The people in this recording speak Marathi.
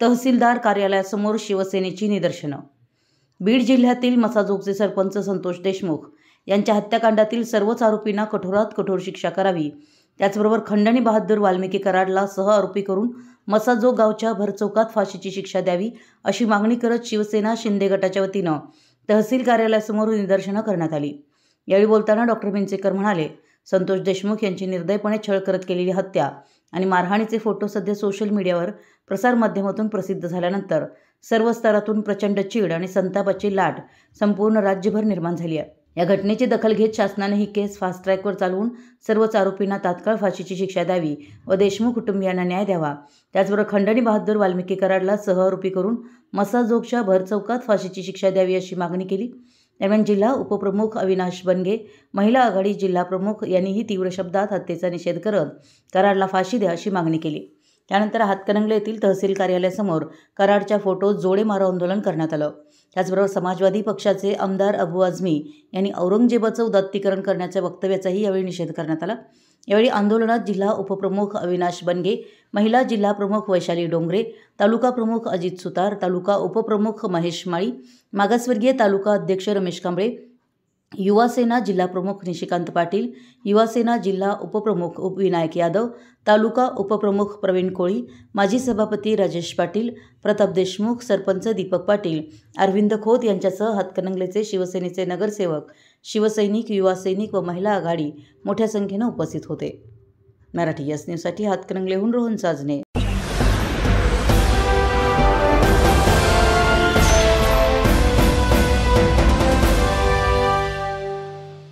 तहसीलदार कार्यालयासमोर शिवसेनेची निदर्शनं। बीड जिल्ह्यातील मसाजोगचे सरपंच संतोष देशमुख यांच्या हत्याकांडातील सर्वच आरोपींना कठोरात कठोर शिक्षा करावी, त्याचबरोबर खंडणी बहादूर वाल्मिकी कराडला सहआरोपी करून मसाजोग गावच्या भरचौकात फाशीची शिक्षा द्यावी अशी मागणी करत शिवसेना शिंदे गटाच्या वतीनं तहसील कार्यालयासमोर निदर्शनं करण्यात आली। यावेळी बोलताना डॉक्टर मिंचेकर म्हणाले, संतोष देशमुख यांची निर्दयपणे छळ करत केलेली हत्या आणि मारहाणीचे फोटो सध्या सोशल मीडियावर प्रसारमाध्यमातून प्रसिद्ध झाल्यानंतर सर्व स्तरातून प्रचंड चीड आणि संतापाची लाट संपूर्ण राज्यभर निर्माण झाली आहे। या घटनेची दखल घेत शासनाने ही केस फास्ट ट्रॅकवर चालवून सर्वच आरोपींना तात्काळ फाशीची शिक्षा द्यावी व देशमुख कुटुंबियांना न्याय द्यावा, त्याचबरोबर खंडणी बहादूर वाल्मिकी कराडला सहआरोपी करून मसाजोगच्या भरचौकात फाशीची शिक्षा द्यावी अशी मागणी केली। दरम्यान जिल्हा उपप्रमुख अविनाश बनगे, महिला आघाडी जिल्हा प्रमुख यांनीही तीव्र शब्दात हत्येचा निषेध करत कराडला फाशी द्या अशी मागणी केली। त्यानंतर हातकणंगले येथील तहसील कार्यालयासमोर कराडच्या फोटो जोडे मारो आंदोलन करण्यात आलं। त्याचबरोबर समाजवादी पक्षाचे आमदार अबू आझमी यांनी औरंगजेबाचं उदात्तीकरण करण्याच्या वक्तव्याचाही यावेळी निषेध करण्यात आला। यावेळी आंदोलनात जिल्हा उपप्रमुख अविनाश बनगे, महिला जिल्हा प्रमुख वैशाली डोंगरे, तालुका प्रमुख अजित सुतार, तालुका उपप्रमुख महेश माळी, मागासवर्गीय तालुका अध्यक्ष रमेश कांबळे, युवा सेना जिल्हा प्रमुख निशिकांत पाटील, युवा सेना जिल्हा उपप्रमुख विनायक यादव, तालुका उपप्रमुख प्रवीण कोळी, माजी सभापती राजेश पाटील, प्रताप देशमुख, सरपंच दीपक पाटील, अरविंद खोत यांच्यासह हातकणंगलेचे शिवसेनेचे नगरसेवक, शिवसैनिक, युवा सैनिक व महिला आघाडी मोठ्या संख्येने उपस्थित होते। मराठी यस न्यूजसाठी हातकणंगलेहून रोहन साजने।